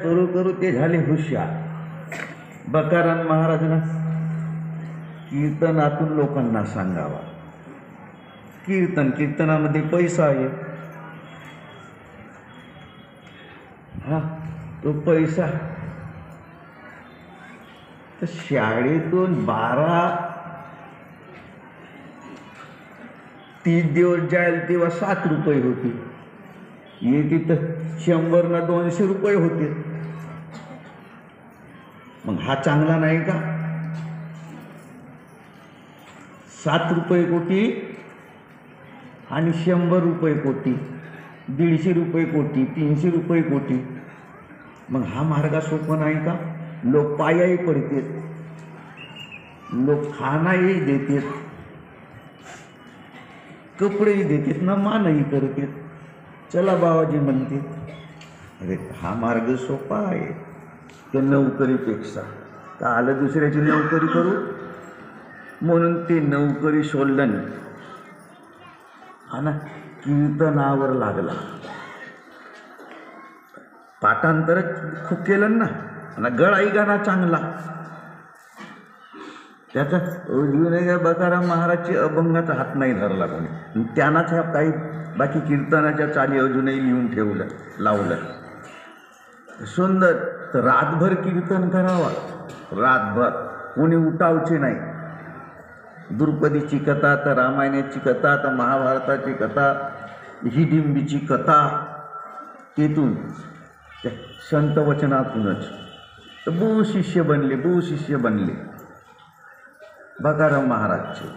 करू करू ते झाले हुशार. बकाराम महाराजांना कीर्तनातून लोकांना सांगावा. कीर्तनामध्ये पैसा आहे. हा तो पैसा तर शाळेतून 30 दिवस जायला तेव्हा 7 रुपये होते. येते तर 100 ना 200 रुपये होते. मग हा चांगला नाही का? 7 रुपये कोटी आणि 100 रुपये कोटी, 150 रुपये कोटी, 300 रुपये कोटी. मग हा मार्ग सोपा नाही का? लोक पायाही पडतात, लोक खानाही देतात, कपडेही देतात ना, मानही करतात. चला बाबाजी म्हणते, अरे हा मार्ग सोपा आहे त्या नोकरीपेक्षा. तर आलं दुसऱ्याची नोकरी करू म्हणून ते नोकरी सोडलं नाही. हा ना, कीर्तनावर लागला. पाठांतर खूप केलं ना, आणि गळाई गाणा चांगला. त्याचा अजूनही बकाराम महाराजची अभंगाचा हात नाही धरला कोणी. त्यांनाच ह्या काही बाकी कीर्तनाच्या चाली अजूनही लिहून लावलं. सुंदर. तर रातभर कीर्तन करावा, रातभर. कोणी उठावचे नाही. द्रुपदीची कथा, तर रामायणाची कथा, तर महाभारताची कथा, हिडिंबीची कथा, तेथून त्या संत वचनातूनच तर बहु शिष्य बनले बकाराम महाराजचे.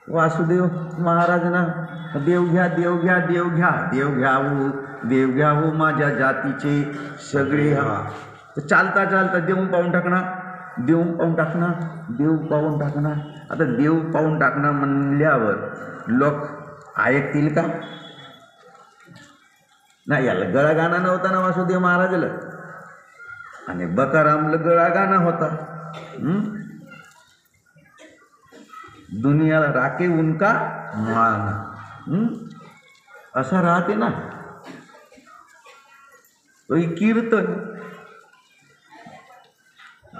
वासुदेव महाराजना देव घ्या हो माझ्या जातीचे सगळे. तर चालता देव पाहून टाकणार. आता देव पाहून टाकणं म्हणल्यावर लोक ऐकतील का? नाही. याला गळा गाणा नव्हता ना वासुदेव महाराजला, आणि बकारामला गळा गाणा होता. दुनियाला राखे उनका मान, असा राहते ना कीर्तन.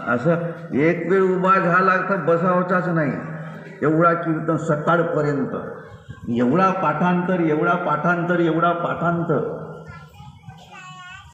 असं एक वेळ उभा झाला तर बसावचाच नाही. एवढा कीर्तन सकाळपर्यंत, एवढा पाठांतर